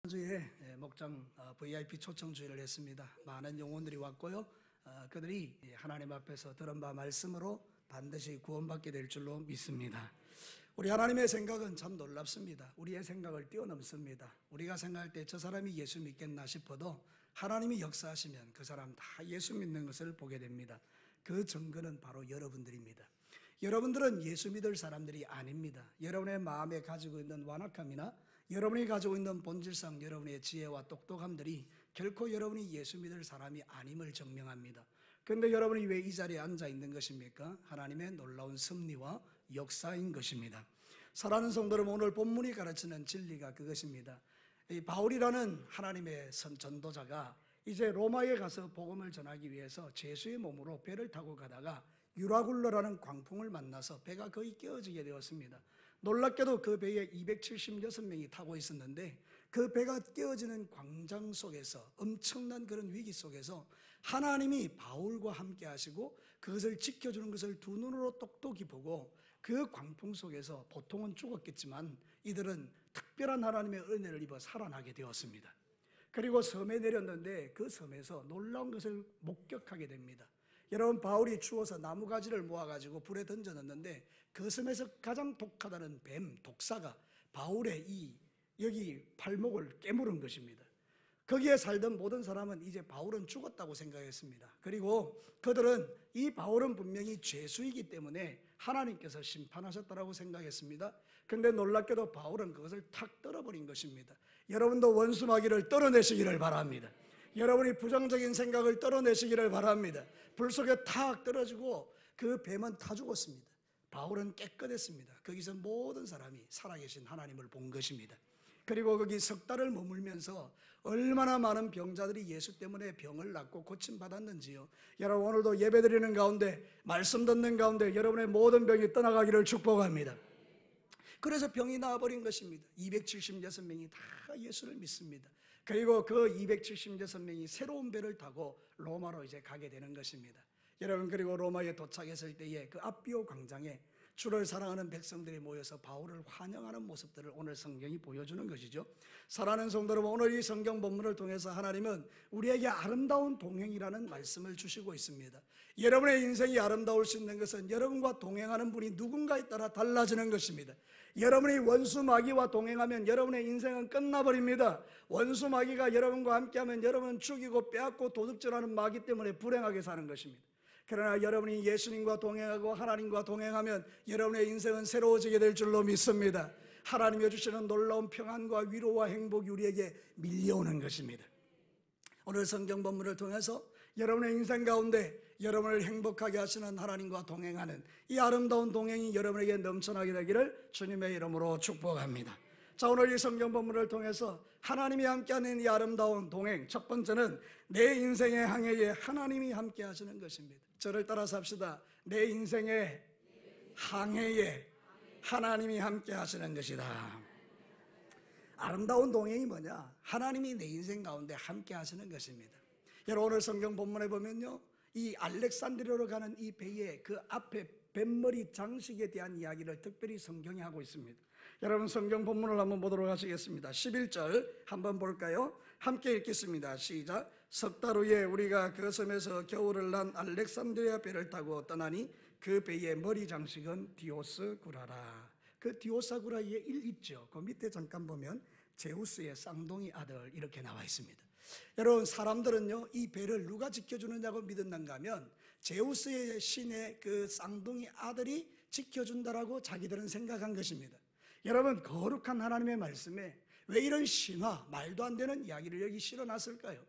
주에 목장 VIP 초청 주일을 했습니다. 많은 영혼들이 왔고요. 그들이 하나님 앞에서 들은 바 말씀으로 반드시 구원받게 될 줄로 믿습니다. 우리 하나님의 생각은 참 놀랍습니다. 우리의 생각을 뛰어넘습니다. 우리가 생각할 때 저 사람이 예수 믿겠나 싶어도 하나님이 역사하시면 그 사람 다 예수 믿는 것을 보게 됩니다. 그 증거는 바로 여러분들입니다. 여러분들은 예수 믿을 사람들이 아닙니다. 여러분의 마음에 가지고 있는 완악함이나 여러분이 가지고 있는 본질상 여러분의 지혜와 똑똑함들이 결코 여러분이 예수 믿을 사람이 아님을 증명합니다. 그런데 여러분이 왜 이 자리에 앉아 있는 것입니까? 하나님의 놀라운 섭리와 역사인 것입니다. 사랑하는 성도 여러분, 오늘 본문이 가르치는 진리가 그것입니다. 이 바울이라는 하나님의 전도자가 이제 로마에 가서 복음을 전하기 위해서 제수의 몸으로 배를 타고 가다가 유라굴로라는 광풍을 만나서 배가 거의 깨어지게 되었습니다. 놀랍게도 그 배에 276명이 타고 있었는데 그 배가 깨어지는 광장 속에서 엄청난 그런 위기 속에서 하나님이 바울과 함께 하시고 그것을 지켜주는 것을 두 눈으로 똑똑히 보고 그 광풍 속에서 보통은 죽었겠지만 이들은 특별한 하나님의 은혜를 입어 살아나게 되었습니다. 그리고 섬에 내렸는데 그 섬에서 놀라운 것을 목격하게 됩니다. 여러분, 바울이 추워서 나무가지를 모아가지고 불에 던져놨는데 그 섬에서 가장 독하다는 뱀, 독사가 바울의 여기 발목을 깨물은 것입니다. 거기에 살던 모든 사람은 이제 바울은 죽었다고 생각했습니다. 그리고 그들은 이 바울은 분명히 죄수이기 때문에 하나님께서 심판하셨다고 생각했습니다. 그런데 놀랍게도 바울은 그것을 탁 떨어버린 것입니다. 여러분도 원수마귀를 떨어내시기를 바랍니다. 여러분이 부정적인 생각을 떨어내시기를 바랍니다. 불 속에 탁 떨어지고 그 뱀은 다 죽었습니다. 바울은 깨끗했습니다. 거기서 모든 사람이 살아계신 하나님을 본 것입니다. 그리고 거기 석 달을 머물면서 얼마나 많은 병자들이 예수 때문에 병을 낫고 고침받았는지요. 여러분, 오늘도 예배드리는 가운데 말씀 듣는 가운데 여러분의 모든 병이 떠나가기를 축복합니다. 그래서 병이 나아버린 것입니다. 276명이 다 예수를 믿습니다. 그리고 그 276명이 새로운 배를 타고 로마로 이제 가게 되는 것입니다. 여러분, 그리고 로마에 도착했을 때에 그 앞비오 광장에 주를 사랑하는 백성들이 모여서 바울을 환영하는 모습들을 오늘 성경이 보여주는 것이죠. 사랑하는 성도 여러분, 오늘 이 성경 본문을 통해서 하나님은 우리에게 아름다운 동행이라는 말씀을 주시고 있습니다. 여러분의 인생이 아름다울 수 있는 것은 여러분과 동행하는 분이 누군가에 따라 달라지는 것입니다. 여러분이 원수 마귀와 동행하면 여러분의 인생은 끝나버립니다. 원수 마귀가 여러분과 함께하면 여러분은 죽이고 빼앗고 도둑질하는 마귀 때문에 불행하게 사는 것입니다. 그러나 여러분이 예수님과 동행하고 하나님과 동행하면 여러분의 인생은 새로워지게 될 줄로 믿습니다. 하나님이 주시는 놀라운 평안과 위로와 행복이 우리에게 밀려오는 것입니다. 오늘 성경 본문을 통해서 여러분의 인생 가운데 여러분을 행복하게 하시는 하나님과 동행하는 이 아름다운 동행이 여러분에게 넘쳐나게 되기를 주님의 이름으로 축복합니다. 자, 오늘 이 성경 본문을 통해서 하나님이 함께하는 이 아름다운 동행, 첫 번째는 내 인생의 항해에 하나님이 함께 하시는 것입니다. 저를 따라서 합시다. 내 인생의 항해에 하나님이 함께 하시는 것이다. 아름다운 동행이 뭐냐? 하나님이 내 인생 가운데 함께 하시는 것입니다. 여러분, 오늘 성경 본문에 보면요, 이 알렉산드리아로 가는 이 배의 그 앞에 뱃머리 장식에 대한 이야기를 특별히 성경이 하고 있습니다. 여러분, 성경 본문을 한번 보도록 하시겠습니다. 11절 한번 볼까요? 함께 읽겠습니다. 시작. 석 달 후에 우리가 그 섬에서 겨울을 난 알렉산드리아 배를 타고 떠나니 그 배의 머리 장식은 디오스구라라. 그 디오사구라에 있죠. 그 밑에 잠깐 보면 제우스의 쌍둥이 아들 이렇게 나와 있습니다. 여러분, 사람들은요, 이 배를 누가 지켜주느냐고 믿었는가 하면 제우스의 신의 그 쌍둥이 아들이 지켜준다라고 자기들은 생각한 것입니다. 여러분, 거룩한 하나님의 말씀에 왜 이런 신화, 말도 안 되는 이야기를 여기 실어놨을까요?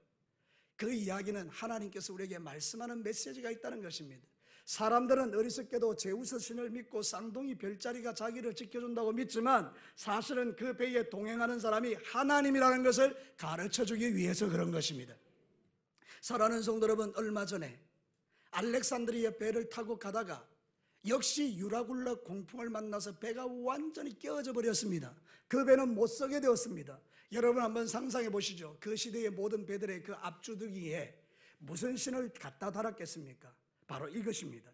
그 이야기는 하나님께서 우리에게 말씀하는 메시지가 있다는 것입니다. 사람들은 어리석게도 제우스 신을 믿고 쌍둥이 별자리가 자기를 지켜준다고 믿지만 사실은 그 배에 동행하는 사람이 하나님이라는 것을 가르쳐주기 위해서 그런 것입니다. 사랑하는 성도 여러분, 얼마 전에 알렉산드리아 배를 타고 가다가 역시 유라굴라 공풍을 만나서 배가 완전히 깨어져 버렸습니다. 그 배는 못 서게 되었습니다. 여러분, 한번 상상해 보시죠. 그 시대의 모든 배들의 그 앞주둥이에 무슨 신을 갖다 달았겠습니까? 바로 이것입니다.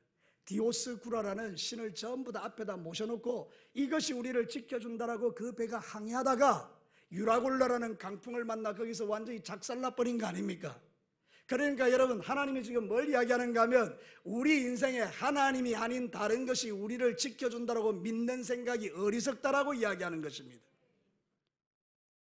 디오스구라라는 신을 전부 다 앞에다 모셔놓고 이것이 우리를 지켜준다라고 그 배가 항해하다가 유라굴라라는 강풍을 만나 거기서 완전히 작살나버린 거 아닙니까? 그러니까 여러분, 하나님이 지금 뭘 이야기하는가 하면 우리 인생에 하나님이 아닌 다른 것이 우리를 지켜준다고 믿는 생각이 어리석다라고 이야기하는 것입니다.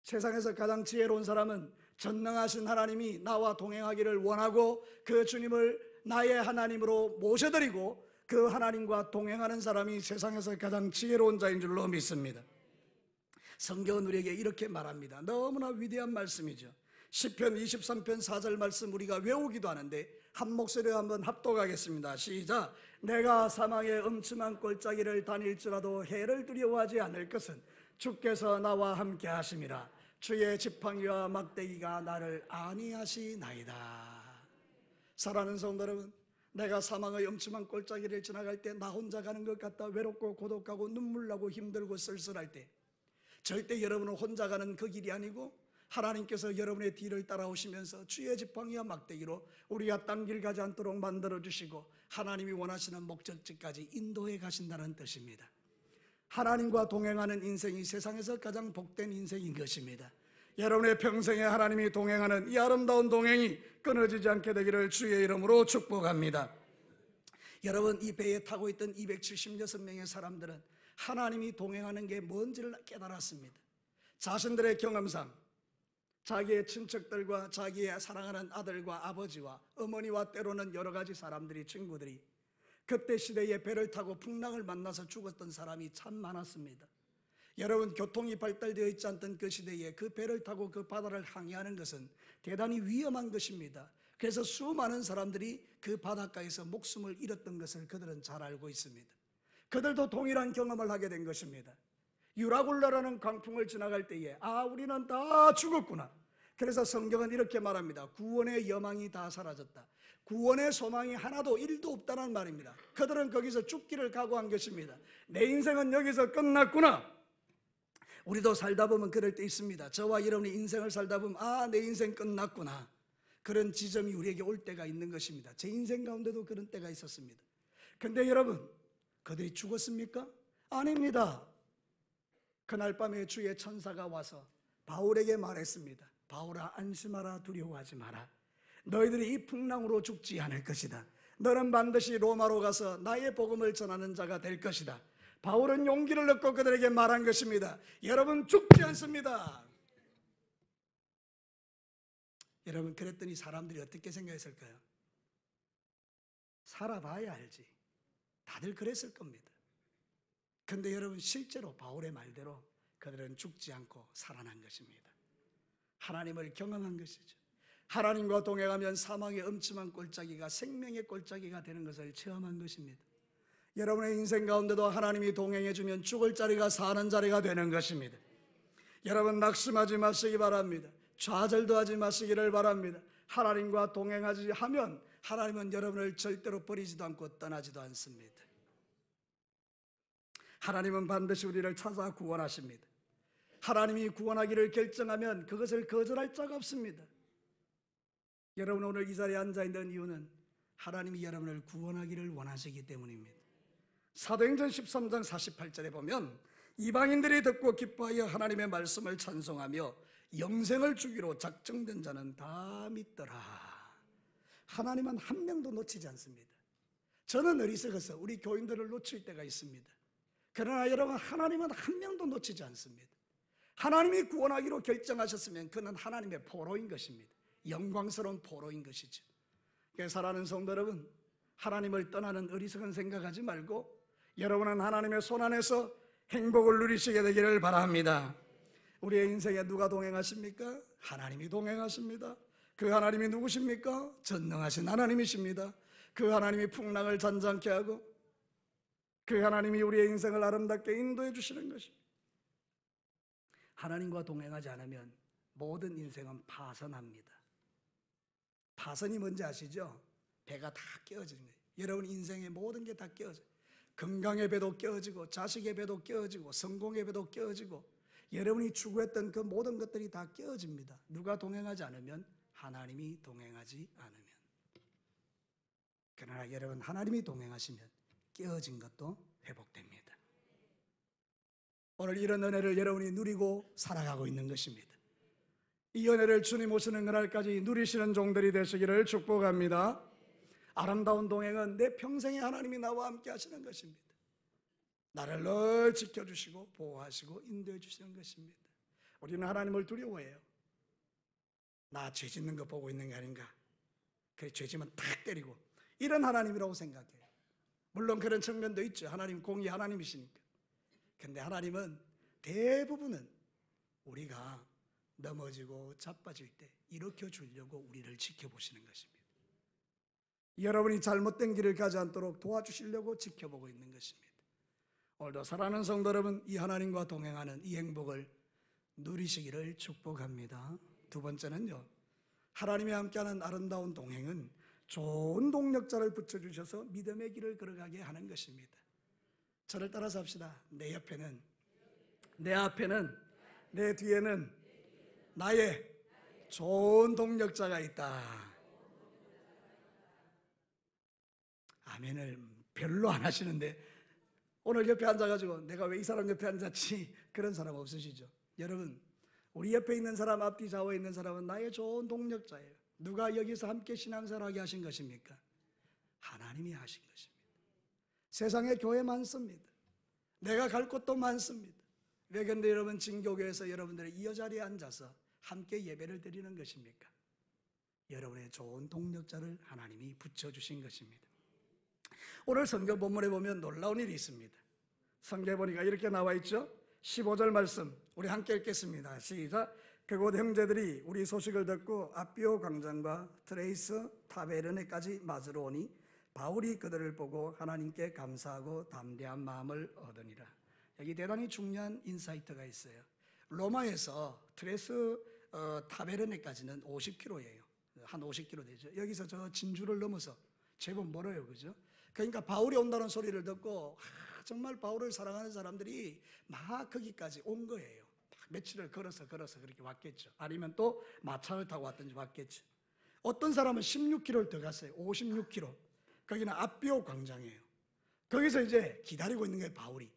세상에서 가장 지혜로운 사람은 전능하신 하나님이 나와 동행하기를 원하고 그 주님을 나의 하나님으로 모셔드리고 그 하나님과 동행하는 사람이 세상에서 가장 지혜로운 자인 줄로 믿습니다. 성경은 우리에게 이렇게 말합니다. 너무나 위대한 말씀이죠. 시편 23편 4절 말씀 우리가 외우기도 하는데 한 목소리로 한번 합독하겠습니다. 시작. 내가 사망의 음침한 골짜기를 다닐지라도 해를 두려워하지 않을 것은 주께서 나와 함께 하심이라. 주의 지팡이와 막대기가 나를 안위하시나이다. 사랑하는 성도 여러분, 내가 사망의 음침한 골짜기를 지나갈 때 나 혼자 가는 것 같다 외롭고 고독하고 눈물 나고 힘들고 쓸쓸할 때 절대 여러분은 혼자 가는 그 길이 아니고 하나님께서 여러분의 뒤를 따라오시면서 주의 지팡이와 막대기로 우리가 딴 길 가지 않도록 만들어주시고 하나님이 원하시는 목적지까지 인도해 가신다는 뜻입니다. 하나님과 동행하는 인생이 세상에서 가장 복된 인생인 것입니다. 여러분의 평생에 하나님이 동행하는 이 아름다운 동행이 끊어지지 않게 되기를 주의 이름으로 축복합니다. 여러분, 이 배에 타고 있던 276명의 사람들은 하나님이 동행하는 게 뭔지를 깨달았습니다. 자신들의 경험상 자기의 친척들과 자기의 사랑하는 아들과 아버지와 어머니와 때로는 여러 가지 사람들이, 친구들이 그때 시대에 배를 타고 풍랑을 만나서 죽었던 사람이 참 많았습니다. 여러분, 교통이 발달되어 있지 않던 그 시대에 그 배를 타고 그 바다를 항해하는 것은 대단히 위험한 것입니다. 그래서 수많은 사람들이 그 바닷가에서 목숨을 잃었던 것을 그들은 잘 알고 있습니다. 그들도 동일한 경험을 하게 된 것입니다. 유라굴라라는 강풍을 지나갈 때에 우리는 다 죽었구나. 그래서 성경은 이렇게 말합니다. 구원의 여망이 다 사라졌다. 구원의 소망이 하나도 1도 없다는 말입니다. 그들은 거기서 죽기를 각오한 것입니다. 내 인생은 여기서 끝났구나. 우리도 살다 보면 그럴 때 있습니다. 저와 여러분이 인생을 살다 보면 내 인생 끝났구나. 그런 지점이 우리에게 올 때가 있는 것입니다. 제 인생 가운데도 그런 때가 있었습니다. 근데 여러분, 그들이 죽었습니까? 아닙니다. 그날 밤에 주의 천사가 와서 바울에게 말했습니다. 바울아, 안심하라, 두려워하지 마라. 너희들이 이 풍랑으로 죽지 않을 것이다. 너는 반드시 로마로 가서 나의 복음을 전하는 자가 될 것이다. 바울은 용기를 얻고 그들에게 말한 것입니다. 여러분, 죽지 않습니다. 여러분, 그랬더니 사람들이 어떻게 생각했을까요? 살아봐야 알지. 다들 그랬을 겁니다. 그런데 여러분, 실제로 바울의 말대로 그들은 죽지 않고 살아난 것입니다. 하나님을 경험한 것이죠. 하나님과 동행하면 사망의 음침한 골짜기가 생명의 골짜기가 되는 것을 체험한 것입니다. 여러분의 인생 가운데도 하나님이 동행해 주면 죽을 자리가 사는 자리가 되는 것입니다. 여러분, 낙심하지 마시기 바랍니다. 좌절도 하지 마시기를 바랍니다. 하나님과 동행하지 하면 하나님은 여러분을 절대로 버리지도 않고 떠나지도 않습니다. 하나님은 반드시 우리를 찾아 구원하십니다. 하나님이 구원하기를 결정하면 그것을 거절할 자가 없습니다. 여러분, 오늘 이 자리에 앉아있는 이유는 하나님이 여러분을 구원하기를 원하시기 때문입니다. 사도행전 13장 48절에 보면 이방인들이 듣고 기뻐하여 하나님의 말씀을 찬송하며 영생을 주기로 작정된 자는 다 믿더라. 하나님은 한 명도 놓치지 않습니다. 저는 어리석어서 우리 교인들을 놓칠 때가 있습니다. 그러나 여러분, 하나님은 한 명도 놓치지 않습니다. 하나님이 구원하기로 결정하셨으면 그는 하나님의 포로인 것입니다. 영광스러운 포로인 것이죠. 사랑하는 성도 여러분, 하나님을 떠나는 어리석은 생각하지 말고 여러분은 하나님의 손 안에서 행복을 누리시게 되기를 바랍니다. 우리의 인생에 누가 동행하십니까? 하나님이 동행하십니다. 그 하나님이 누구십니까? 전능하신 하나님이십니다. 그 하나님이 풍랑을 잔잔케 하고 그 하나님이 우리의 인생을 아름답게 인도해 주시는 것입니다. 하나님과 동행하지 않으면 모든 인생은 파선합니다. 파선이 뭔지 아시죠? 배가 다 깨어지는 거예요. 여러분 인생의 모든 게 다 깨어져요. 건강의 배도 깨어지고 자식의 배도 깨어지고 성공의 배도 깨어지고 여러분이 추구했던 그 모든 것들이 다 깨어집니다. 누가 동행하지 않으면? 하나님이 동행하지 않으면. 그러나 여러분, 하나님이 동행하시면 깨어진 것도 회복됩니다. 오늘 이런 은혜를 여러분이 누리고 살아가고 있는 것입니다. 이 은혜를 주님 오시는 그날까지 누리시는 종들이 되시기를 축복합니다. 아름다운 동행은 내 평생에 하나님이 나와 함께 하시는 것입니다. 나를 늘 지켜주시고 보호하시고 인도해 주시는 것입니다. 우리는 하나님을 두려워해요. 나 죄 짓는 거 보고 있는 게 아닌가. 그래, 죄 지면 탁 때리고 이런 하나님이라고 생각해요. 물론 그런 측면도 있죠. 하나님 공의 하나님이시니까. 근데 하나님은 대부분은 우리가 넘어지고 자빠질 때 일으켜 주려고 우리를 지켜보시는 것입니다. 여러분이 잘못된 길을 가지 않도록 도와주시려고 지켜보고 있는 것입니다. 오늘도 사랑하는 성도 여러분, 이 하나님과 동행하는 이 행복을 누리시기를 축복합니다. 두 번째는요, 하나님이 함께하는 아름다운 동행은 좋은 동력자를 붙여주셔서 믿음의 길을 걸어가게 하는 것입니다. 저를 따라서 합시다. 내 옆에는, 내 앞에는, 내 뒤에는 나의 좋은 동력자가 있다. 아멘을 별로 안 하시는데 오늘 옆에 앉아가지고 내가 왜 이 사람 옆에 앉았지? 그런 사람 없으시죠? 여러분, 우리 옆에 있는 사람, 앞뒤 좌우에 있는 사람은 나의 좋은 동력자예요. 누가 여기서 함께 신앙생활하게 하신 것입니까? 하나님이 하신 것입니다. 세상에 교회 많습니다. 내가 갈 곳도 많습니다. 왜 근데 여러분 진교교에서 여러분들이 이 자리에 앉아서 함께 예배를 드리는 것입니까? 여러분의 좋은 동력자를 하나님이 붙여주신 것입니다. 오늘 성경 본문에 보면 놀라운 일이 있습니다. 성경에 보니까 이렇게 나와 있죠. 15절 말씀 우리 함께 읽겠습니다. 시작. 그곳 형제들이 우리 소식을 듣고 아비오 광장과 트레이스 타베르네까지 맞으러 오니 바울이 그들을 보고 하나님께 감사하고 담대한 마음을 얻으니라. 여기 대단히 중요한 인사이트가 있어요. 로마에서 트레이스 타베르네까지는 50km예요. 한 50km 되죠. 여기서 저 진주를 넘어서 제법 멀어요, 그죠? 그러니까 바울이 온다는 소리를 듣고 정말 바울을 사랑하는 사람들이 막 거기까지 온 거예요. 며칠을 걸어서 그렇게 왔겠죠. 아니면 또 마차를 타고 왔든지 왔겠죠. 어떤 사람은 16km를 더 갔어요. 56km. 거기는 아비오 광장이에요. 거기서 이제 기다리고 있는 거예요, 바울이.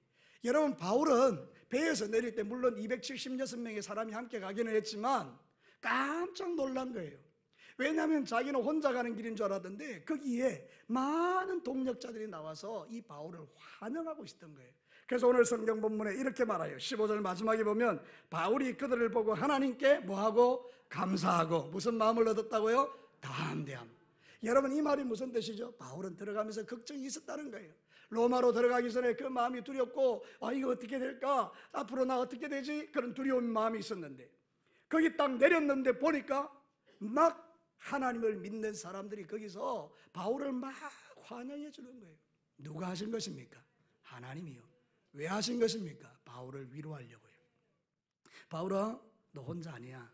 여러분, 바울은 배에서 내릴 때 물론 276명의 사람이 함께 가기는 했지만 깜짝 놀란 거예요. 왜냐하면 자기는 혼자 가는 길인 줄 알았는데 거기에 많은 동력자들이 나와서 이 바울을 환영하고 있었던 거예요. 그래서 오늘 성경 본문에 이렇게 말해요. 15절 마지막에 보면 바울이 그들을 보고 하나님께 뭐하고? 감사하고. 무슨 마음을 얻었다고요? 담대함. 여러분, 이 말이 무슨 뜻이죠? 바울은 들어가면서 걱정이 있었다는 거예요. 로마로 들어가기 전에 그 마음이 두렵고 이거 어떻게 될까? 앞으로 나 어떻게 되지? 그런 두려운 마음이 있었는데 거기 딱 내렸는데 보니까 막 하나님을 믿는 사람들이 거기서 바울을 막 환영해 주는 거예요. 누가 하신 것입니까? 하나님이요. 왜 하신 것입니까? 바울을 위로하려고요. 바울아, 너 혼자 아니야.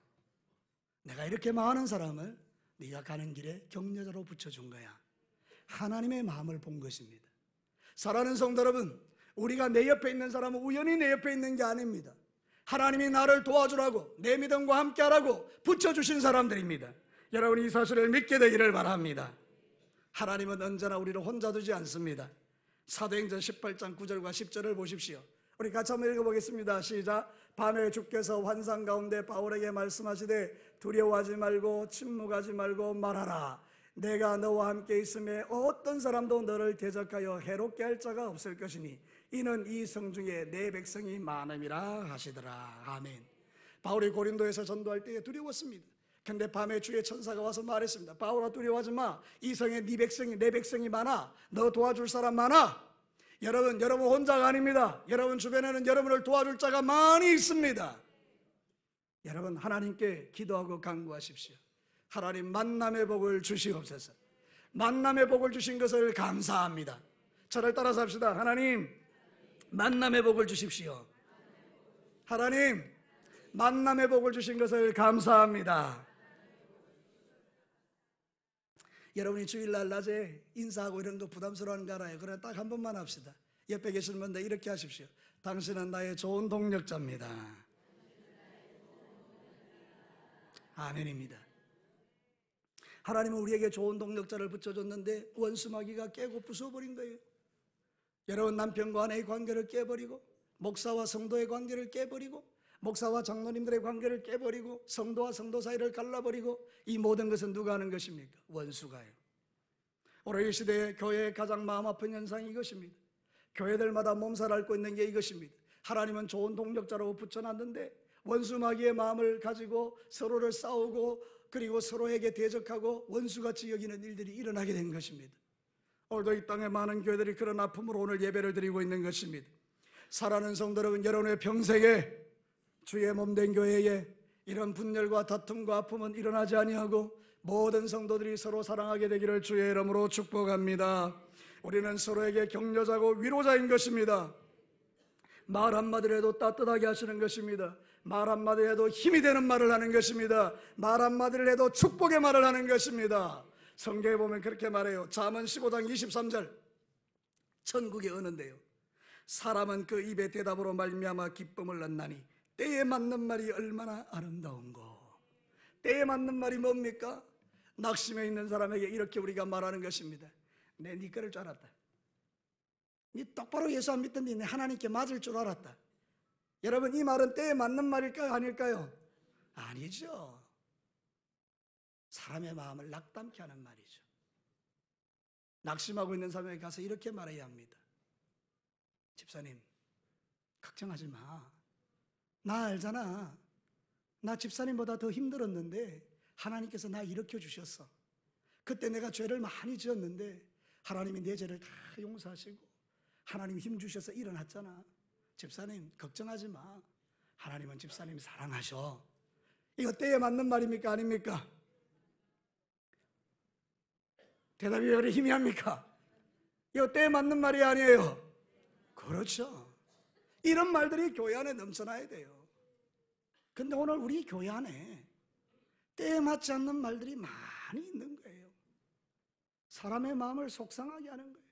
내가 이렇게 많은 사람을 네가 가는 길에 격려자로 붙여준 거야. 하나님의 마음을 본 것입니다. 사랑하는 성도 여러분, 우리가 내 옆에 있는 사람은 우연히 내 옆에 있는 게 아닙니다. 하나님이 나를 도와주라고, 내 믿음과 함께 하라고 붙여주신 사람들입니다. 여러분, 이 사실을 믿게 되기를 바랍니다. 하나님은 언제나 우리를 혼자 두지 않습니다. 사도행전 18장 9절과 10절을 보십시오. 우리 같이 한번 읽어보겠습니다. 시작. 밤에 주께서 환상 가운데 바울에게 말씀하시되 두려워하지 말고 침묵하지 말고 말하라. 내가 너와 함께 있음에 어떤 사람도 너를 대적하여 해롭게 할 자가 없을 것이니 이는 이 성 중에 내 백성이 많음이라 하시더라. 아멘. 바울이 고린도에서 전도할 때 두려웠습니다. 근데 밤에 주의 천사가 와서 말했습니다. 바울아, 두려워하지 마. 이 성에 네 백성이, 내 백성이 많아. 너 도와줄 사람 많아. 여러분 혼자가 아닙니다. 여러분 주변에는 여러분을 도와줄 자가 많이 있습니다. 여러분, 하나님께 기도하고 간구하십시오. 하나님, 만남의 복을 주시옵소서. 만남의 복을 주신 것을 감사합니다. 저를 따라서 합시다. 하나님, 만남의 복을 주십시오. 하나님, 만남의 복을 주신 것을 감사합니다. 여러분이 주일날 낮에 인사하고 이런 거 부담스러운 거 알아요. 그러나 딱 한 번만 합시다. 옆에 계시는 분들 이렇게 하십시오. 당신은 나의 좋은 동력자입니다. 아멘입니다. 하나님은 우리에게 좋은 동력자를 붙여줬는데 원수마귀가 깨고 부숴버린 거예요. 여러분, 남편과 아내의 관계를 깨버리고 목사와 성도의 관계를 깨버리고 목사와 장로님들의 관계를 깨버리고 성도와 성도 사이를 갈라버리고 이 모든 것은 누가 하는 것입니까? 원수가요. 오늘 이 시대에 교회의 가장 마음 아픈 현상이 이것입니다. 교회들마다 몸살 앓고 있는 게 이것입니다. 하나님은 좋은 동력자로 붙여놨는데 원수 마귀의 마음을 가지고 서로를 싸우고 그리고 서로에게 대적하고 원수같이 여기는 일들이 일어나게 된 것입니다. 오늘도 이 땅에 많은 교회들이 그런 아픔으로 오늘 예배를 드리고 있는 것입니다. 사랑하는 성도 여러분, 여러분의 평생에 주의 몸된 교회에 이런 분열과 다툼과 아픔은 일어나지 아니하고 모든 성도들이 서로 사랑하게 되기를 주의 이름으로 축복합니다. 우리는 서로에게 격려자고 위로자인 것입니다. 말 한마디를 해도 따뜻하게 하시는 것입니다. 말 한마디를 해도 힘이 되는 말을 하는 것입니다. 말 한마디를 해도 축복의 말을 하는 것입니다. 성경에 보면 그렇게 말해요. 잠언 15장 23절, 천국의 언어인데요, 사람은 그 입의 대답으로 말미암아 기쁨을 얻나니 때에 맞는 말이 얼마나 아름다운고. 때에 맞는 말이 뭡니까? 낙심해 있는 사람에게 이렇게 우리가 말하는 것입니다. 내 네 거를 줄 알았다. 네 똑바로 예수 안 믿던데 내 하나님께 맞을 줄 알았다. 여러분, 이 말은 때에 맞는 말일까요? 아닐까요? 아니죠. 사람의 마음을 낙담케 하는 말이죠. 낙심하고 있는 사람에게 가서 이렇게 말해야 합니다. 집사님, 걱정하지 마. 나 알잖아. 나 집사님보다 더 힘들었는데 하나님께서 나 일으켜 주셨어. 그때 내가 죄를 많이 지었는데 하나님이 내 죄를 다 용서하시고 하나님이 힘 주셔서 일어났잖아. 집사님, 걱정하지 마. 하나님은 집사님 사랑하셔. 이거 때에 맞는 말입니까? 아닙니까? 대답이 왜 그리 희미합니까? 이거 때에 맞는 말이 아니에요. 그렇죠. 이런 말들이 교회 안에 넘쳐나야 돼요. 근데 오늘 우리 교회 안에 때에 맞지 않는 말들이 많이 있는 거예요. 사람의 마음을 속상하게 하는 거예요.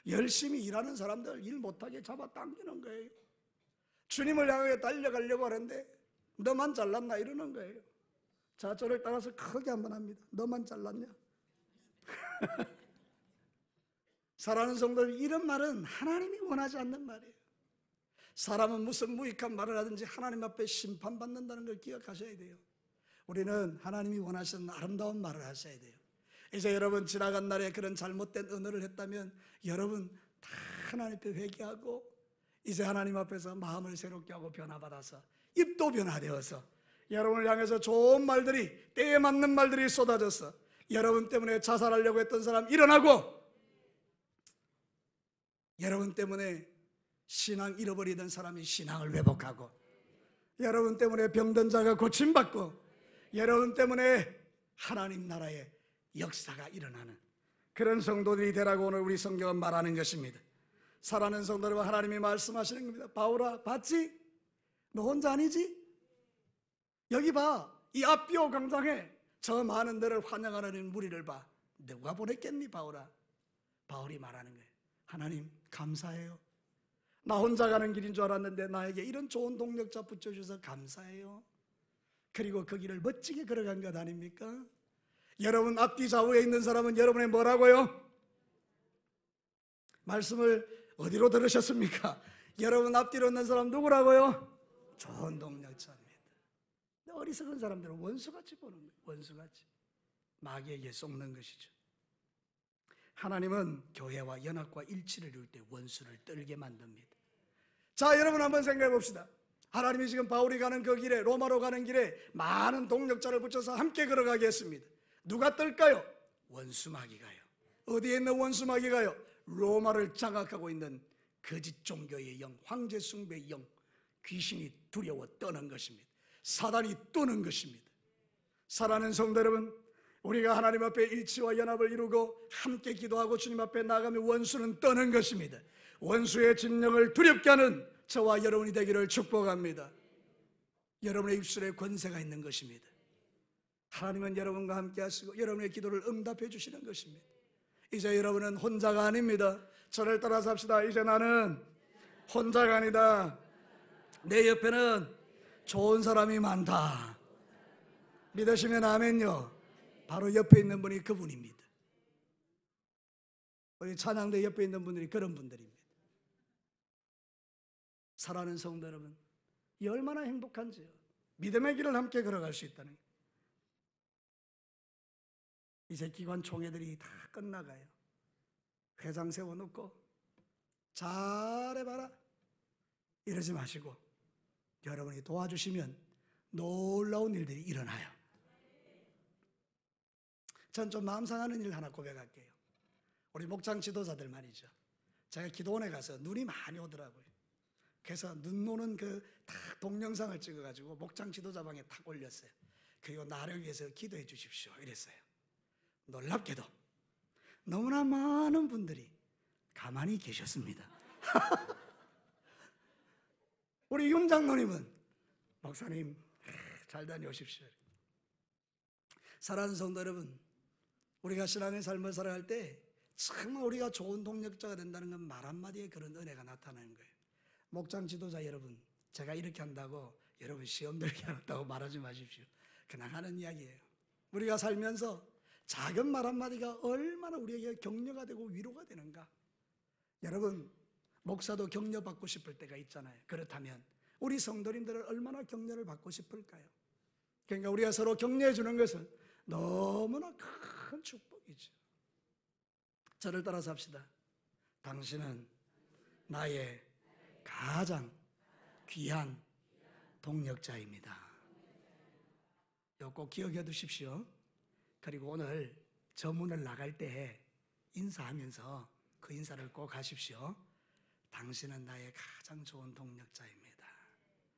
열심히 일하는 사람들 일 못하게 잡아당기는 거예요. 주님을 향해 달려가려고 하는데 너만 잘났나 이러는 거예요. 자, 저를 따라서 크게 한번 합니다. 너만 잘났냐? 사랑하는 성도들, 이런 말은 하나님이 원하지 않는 말이에요. 사람은 무슨 무익한 말을 하든지 하나님 앞에 심판받는다는 걸 기억하셔야 돼요. 우리는 하나님이 원하시는 아름다운 말을 하셔야 돼요. 이제 여러분, 지나간 날에 그런 잘못된 언어를 했다면 여러분 다 하나님 앞에 회개하고 이제 하나님 앞에서 마음을 새롭게 하고 변화받아서 입도 변화되어서 여러분을 향해서 좋은 말들이, 때에 맞는 말들이 쏟아져서 여러분 때문에 자살하려고 했던 사람 일어나고, 여러분 때문에 신앙 잃어버리던 사람이 신앙을 회복하고, 여러분 때문에 병든 자가 고침받고, 여러분 때문에 하나님 나라의 역사가 일어나는 그런 성도들이 되라고 오늘 우리 성경은 말하는 것입니다. 사랑하는 성도 여러분, 하나님이 말씀하시는 겁니다. 바울아, 봤지? 너 혼자 아니지? 여기 봐, 이 아비오 광장에 저 많은 데를 환영하는 무리를 봐. 누가 보냈겠니, 바울아? 바울이 말하는 거예요. 하나님 감사해요. 나 혼자 가는 길인 줄 알았는데 나에게 이런 좋은 동력자 붙여주셔서 감사해요. 그리고 그 길을 멋지게 걸어간 것 아닙니까? 여러분 앞뒤 좌우에 있는 사람은 여러분의 뭐라고요? 말씀을 어디로 들으셨습니까? 여러분 앞뒤로 있는 사람 누구라고요? 좋은 동력자입니다. 어리석은 사람들은 원수같이 보는 거예요. 원수같이 마귀에게 속는 것이죠. 하나님은 교회와 연합과 일치를 이룰 때 원수를 떨게 만듭니다. 자, 여러분 한번 생각해 봅시다. 하나님이 지금 바울이 가는 그 길에, 로마로 가는 길에 많은 동력자를 붙여서 함께 걸어가게 했습니다. 누가 떨까요? 원수 마귀가요. 어디에 있는 원수 마귀가요? 로마를 장악하고 있는 거짓 종교의 영, 황제 숭배의 영, 귀신이 두려워 떠는 것입니다. 사단이 떠는 것입니다. 사랑하는 성도 여러분, 우리가 하나님 앞에 일치와 연합을 이루고 함께 기도하고 주님 앞에 나가면 원수는 떠는 것입니다. 원수의 진영을 두렵게 하는 저와 여러분이 되기를 축복합니다. 여러분의 입술에 권세가 있는 것입니다. 하나님은 여러분과 함께 하시고 여러분의 기도를 응답해 주시는 것입니다. 이제 여러분은 혼자가 아닙니다. 저를 따라서 합시다. 이제 나는 혼자가 아니다. 내 옆에는 좋은 사람이 많다. 믿으시면 아멘요. 바로 옆에 있는 분이 그분입니다. 우리 찬양대 옆에 있는 분들이 그런 분들입니다. 사랑하는 성도 여러분, 이 얼마나 행복한지요. 믿음의 길을 함께 걸어갈 수 있다는 거예요. 이제 기관 총회들이 다 끝나가요. 회장 세워놓고 잘해봐라 이러지 마시고 여러분이 도와주시면 놀라운 일들이 일어나요. 전 좀 마음 상하는 일 하나 고백할게요. 우리 목장 지도자들 말이죠. 제가 기도원에 가서 눈이 많이 오더라고요. 그래서 눈 오는 딱 동영상을 찍어가지고 목장 지도자방에 탁 올렸어요. 그리고 나를 위해서 기도해 주십시오 이랬어요. 놀랍게도 너무나 많은 분들이 가만히 계셨습니다. 우리 윤 장로님은 목사님 잘 다녀오십시오. 사랑하는 성도 여러분, 우리가 신앙의 삶을 살아갈 때 정말 우리가 좋은 동력자가 된다는 건 말 한마디에 그런 은혜가 나타나는 거예요. 목장 지도자 여러분, 제가 이렇게 한다고 여러분 시험 들게 한다고 말하지 마십시오. 그냥 하는 이야기예요. 우리가 살면서 작은 말 한마디가 얼마나 우리에게 격려가 되고 위로가 되는가. 여러분, 목사도 격려받고 싶을 때가 있잖아요. 그렇다면 우리 성도님들은 얼마나 격려를 받고 싶을까요? 그러니까 우리가 서로 격려해 주는 것은 너무나 큰 축복이죠. 저를 따라서 합시다. 당신은 나의 가장 귀한 동력자입니다. 이거 꼭 기억해 두십시오. 그리고 오늘 저 문을 나갈 때 인사하면서 그 인사를 꼭 하십시오. 당신은 나의 가장 좋은 동력자입니다.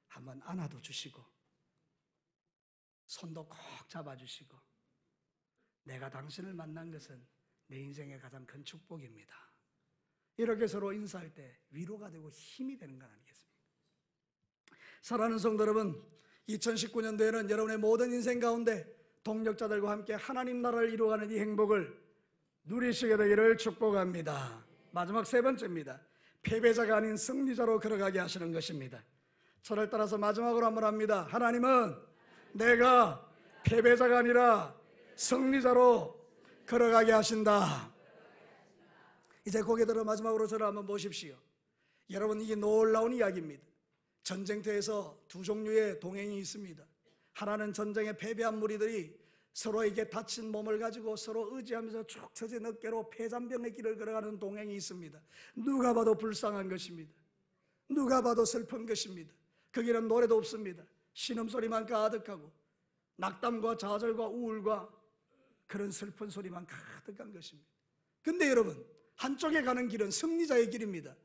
한번 안아도 주시고 손도 꼭 잡아주시고, 내가 당신을 만난 것은 내 인생의 가장 큰 축복입니다. 이렇게 서로 인사할 때 위로가 되고 힘이 되는 건 아니겠습니까? 사랑하는 성도 여러분, 2019년도에는 여러분의 모든 인생 가운데 동력자들과 함께 하나님 나라를 이루어가는 이 행복을 누리시게 되기를 축복합니다. 마지막 세 번째입니다. 패배자가 아닌 승리자로 걸어가게 하시는 것입니다. 저를 따라서 마지막으로 한번 합니다. 하나님은 내가 패배자가 아니라 승리자로 걸어가게 하신다. 이제 고개 들어 마지막으로 저를 한번 보십시오. 여러분, 이게 놀라운 이야기입니다. 전쟁터에서 두 종류의 동행이 있습니다. 하나는 전쟁에 패배한 무리들이 서로에게 다친 몸을 가지고 서로 의지하면서 쭉 처진 어깨로 패잔병의 길을 걸어가는 동행이 있습니다. 누가 봐도 불쌍한 것입니다. 누가 봐도 슬픈 것입니다. 그 길은 노래도 없습니다. 신음소리만 가득하고 낙담과 좌절과 우울과 그런 슬픈 소리만 가득한 것입니다. 근데 여러분, 한쪽에 가는 길은 승리자의 길입니다.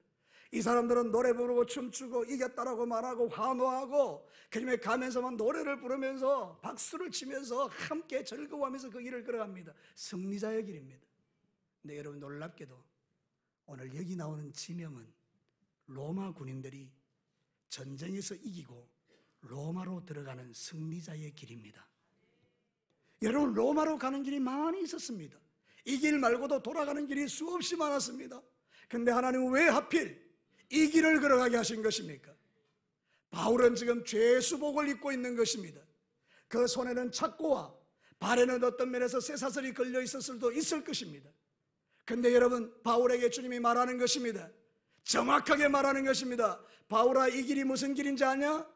이 사람들은 노래 부르고 춤추고 이겼다라고 말하고 환호하고 그림에 가면서만 노래를 부르면서 박수를 치면서 함께 즐거워하면서 그 길을 걸어갑니다. 승리자의 길입니다. 근데 여러분, 놀랍게도 오늘 여기 나오는 지명은 로마 군인들이 전쟁에서 이기고 로마로 들어가는 승리자의 길입니다. 여러분, 로마로 가는 길이 많이 있었습니다. 이 길 말고도 돌아가는 길이 수없이 많았습니다. 근데 하나님은 왜 하필 이 길을 걸어가게 하신 것입니까? 바울은 지금 죄수복을 입고 있는 것입니다. 그 손에는 착고와 발에는 어떤 면에서 쇠사슬이 걸려 있었을 수도 있을 것입니다. 근데 여러분, 바울에게 주님이 말하는 것입니다. 정확하게 말하는 것입니다. 바울아, 이 길이 무슨 길인지 아냐?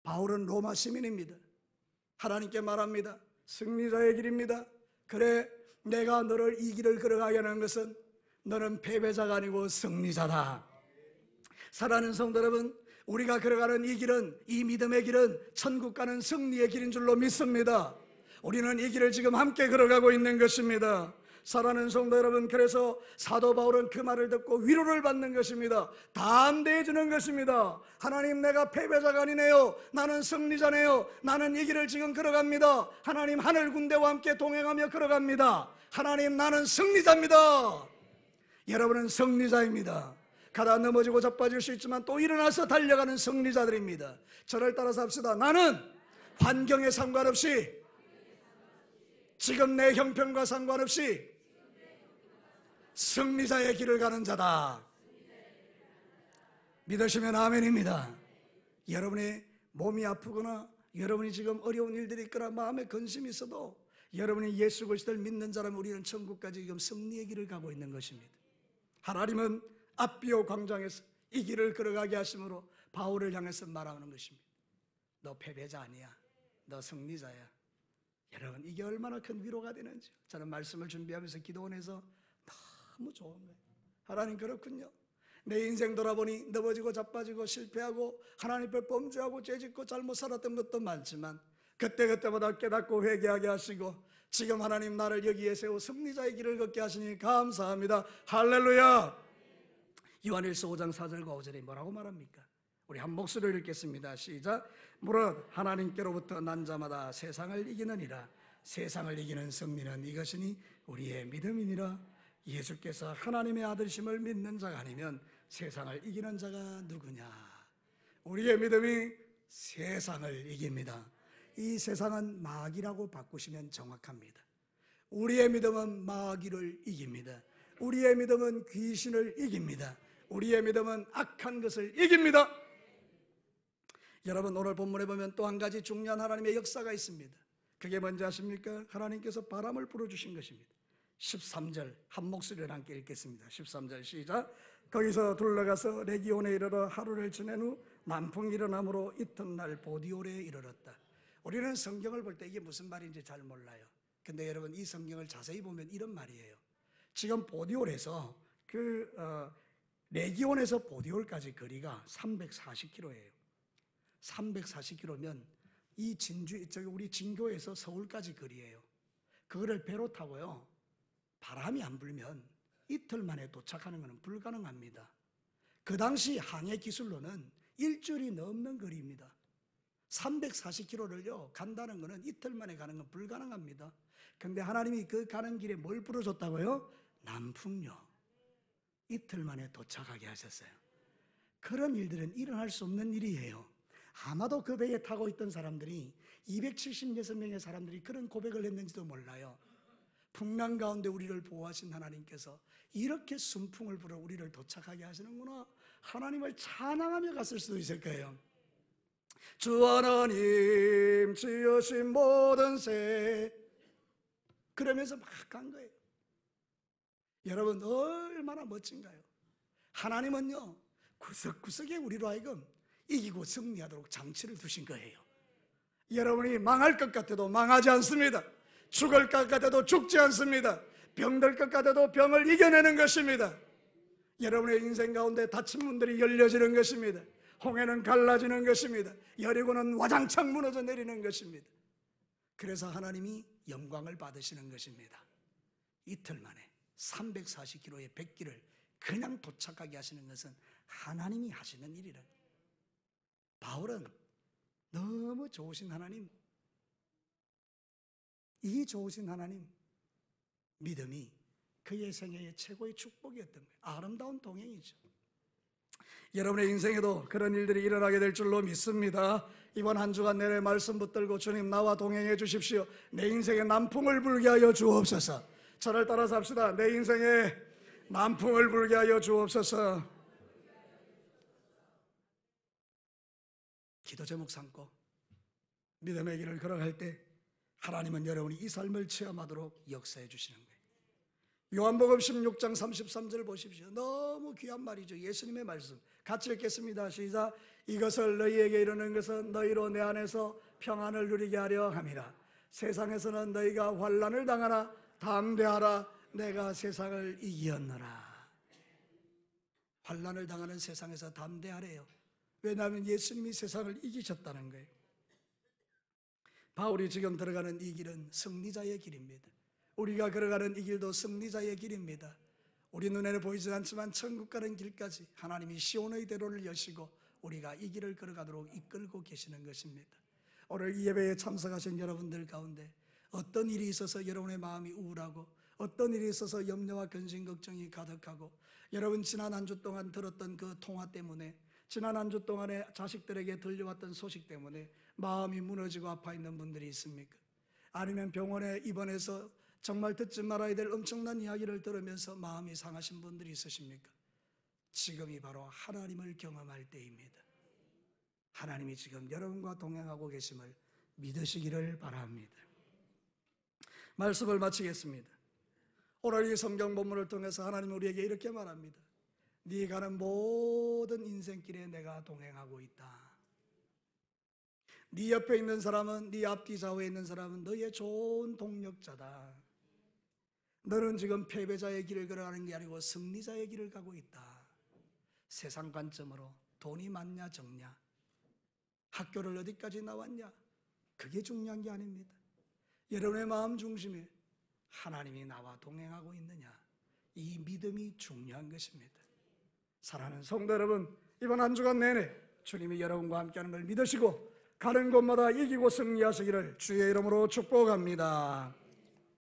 바울은 로마 시민입니다. 하나님께 말합니다. 승리자의 길입니다. 그래, 내가 너를 이 길을 걸어가게 하는 것은 너는 패배자가 아니고 승리자다. 사랑하는 성도 여러분, 우리가 걸어가는 이 길은, 이 믿음의 길은 천국 가는 승리의 길인 줄로 믿습니다. 우리는 이 길을 지금 함께 걸어가고 있는 것입니다. 사랑하는 성도 여러분, 그래서 사도 바울은 그 말을 듣고 위로를 받는 것입니다. 담대해 주는 것입니다. 하나님, 내가 패배자가 아니네요. 나는 승리자네요. 나는 이 길을 지금 걸어갑니다. 하나님, 하늘 군대와 함께 동행하며 걸어갑니다. 하나님, 나는 승리자입니다. 여러분은 승리자입니다. 가다 넘어지고 자빠질 수 있지만 또 일어나서 달려가는 승리자들입니다. 저를 따라서 합시다. 나는 환경에 상관없이, 지금 내 형편과 상관없이 승리자의 길을 가는 자다. 믿으시면 아멘입니다. 여러분의 몸이 아프거나 여러분이 지금 어려운 일들이 있거나 마음에 근심이 있어도 여러분이 예수 그리스도를 믿는 자라면 우리는 천국까지 지금 승리의 길을 가고 있는 것입니다. 하나님은 앞비오 광장에서 이 길을 걸어가게 하심으로 바울을 향해서 말하는 것입니다. 너 패배자 아니야. 너 승리자야. 여러분, 이게 얼마나 큰 위로가 되는지 저는 말씀을 준비하면서 기도원에서 너무 좋은 거예요. 하나님, 그렇군요. 내 인생 돌아보니 넘어지고 자빠지고 실패하고 하나님 앞에 범죄하고 죄짓고 잘못 살았던 것도 많지만 그때그때마다 깨닫고 회개하게 하시고 지금 하나님 나를 여기에 세워 승리자의 길을 걷게 하시니 감사합니다. 할렐루야. 요한일서 5장 4절과 5절에 뭐라고 말합니까? 우리 한 목소리를 읽겠습니다. 시작. 무릇 하나님께로부터 난 자마다 세상을 이기느니라. 세상을 이기는 승리는 이것이니 우리의 믿음이니라. 예수께서 하나님의 아들심을 믿는 자가 아니면 세상을 이기는 자가 누구냐? 우리의 믿음이 세상을 이깁니다. 이 세상은 마귀라고 바꾸시면 정확합니다. 우리의 믿음은 마귀를 이깁니다. 우리의 믿음은 귀신을 이깁니다. 우리의 믿음은 악한 것을 이깁니다. 여러분, 오늘 본문에 보면 또 한 가지 중요한 하나님의 역사가 있습니다. 그게 뭔지 아십니까? 하나님께서 바람을 불어주신 것입니다. 13절 한 목소리를 함께 읽겠습니다. 13절 시작. 거기서 둘러가서 레기온에 이르러 하루를 지낸 후 남풍이 일어나므로 이튿날 보디올에 이르렀다. 우리는 성경을 볼 때 이게 무슨 말인지 잘 몰라요. 근데 여러분, 이 성경을 자세히 보면 이런 말이에요. 지금 보디올에서 레기온에서 보디올까지 거리가 340km예요. 340km면 이 우리 진교에서 서울까지 거리예요. 그거를 배로 타고요, 바람이 안 불면 이틀 만에 도착하는 것은 불가능합니다. 그 당시 항해 기술로는 일주일이 넘는 거리입니다. 340km를요 간다는 것은 이틀 만에 가는 건 불가능합니다. 근데 하나님이 그 가는 길에 뭘 불어줬다고요? 남풍요. 이틀 만에 도착하게 하셨어요. 그런 일들은 일어날 수 없는 일이에요. 아마도 그 배에 타고 있던 사람들이 276명의 사람들이 그런 고백을 했는지도 몰라요. 풍랑 가운데 우리를 보호하신 하나님께서 이렇게 순풍을 불어 우리를 도착하게 하시는구나. 하나님을 찬양하며 갔을 수도 있을 거예요. 주 하나님 지으신 모든 새, 그러면서 막 간 거예요. 여러분, 얼마나 멋진가요? 하나님은요 구석구석에 우리로 하여금 이기고 승리하도록 장치를 두신 거예요. 여러분이 망할 것 같아도 망하지 않습니다. 죽을 것 같아도 죽지 않습니다. 병들 것 같아도 병을 이겨내는 것입니다. 여러분의 인생 가운데 닫힌 문들이 열려지는 것입니다. 홍해는 갈라지는 것입니다. 여리고는 와장창 무너져 내리는 것입니다. 그래서 하나님이 영광을 받으시는 것입니다. 이틀 만에 340km의 백기를 그냥 도착하게 하시는 것은 하나님이 하시는 일이라. 바울은 너무 좋으신 하나님, 이 좋으신 하나님 믿음이 그의 생애의 최고의 축복이었던 거예요. 아름다운 동행이죠. 여러분의 인생에도 그런 일들이 일어나게 될 줄로 믿습니다. 이번 한 주간 내내 말씀 붙들고 주님 나와 동행해 주십시오. 내 인생에 남풍을 불게 하여 주옵소서. 저를 따라 삽시다. 내 인생에 남풍을 불게 하여 주옵소서. 기도 제목 삼고 믿음의 길을 걸어갈 때 하나님은 여러분이 이 삶을 체험하도록 역사해 주시는 거예요. 요한복음 16장 33절 보십시오. 너무 귀한 말이죠. 예수님의 말씀 같이 읽겠습니다. 시작. 이것을 너희에게 이르는 것은 너희로 내 안에서 평안을 누리게 하려 함이라. 세상에서는 너희가 환난을 당하나 담대하라. 내가 세상을 이기었노라. 환난을 당하는 세상에서 담대하래요. 왜냐하면 예수님이 세상을 이기셨다는 거예요. 바울이 지금 들어가는 이 길은 승리자의 길입니다. 우리가 걸어가는 이 길도 승리자의 길입니다. 우리 눈에는 보이지 않지만 천국 가는 길까지 하나님이 시온의 대로를 여시고 우리가 이 길을 걸어가도록 이끌고 계시는 것입니다. 오늘 이 예배에 참석하신 여러분들 가운데 어떤 일이 있어서 여러분의 마음이 우울하고 어떤 일이 있어서 염려와 근심 걱정이 가득하고 여러분 지난 한 주 동안 들었던 그 통화 때문에 지난 한 주 동안에 자식들에게 들려왔던 소식 때문에 마음이 무너지고 아파 있는 분들이 있습니까? 아니면 병원에 입원해서 정말 듣지 말아야 될 엄청난 이야기를 들으면서 마음이 상하신 분들이 있으십니까? 지금이 바로 하나님을 경험할 때입니다. 하나님이 지금 여러분과 동행하고 계심을 믿으시기를 바랍니다. 말씀을 마치겠습니다. 오늘 이 성경 본문을 통해서 하나님은 우리에게 이렇게 말합니다. 네 가는 모든 인생길에 내가 동행하고 있다. 네 옆에 있는 사람은, 네 앞뒤 좌우에 있는 사람은 너의 좋은 동력자다. 너는 지금 패배자의 길을 걸어가는 게 아니고 승리자의 길을 가고 있다. 세상 관점으로 돈이 많냐 적냐, 학교를 어디까지 나왔냐, 그게 중요한 게 아닙니다. 여러분의 마음 중심에 하나님이 나와 동행하고 있느냐, 이 믿음이 중요한 것입니다. 사랑하는 성도 여러분, 이번 한 주간 내내 주님이 여러분과 함께하는 걸 믿으시고 가는 곳마다 이기고 승리하시기를 주의 이름으로 축복합니다.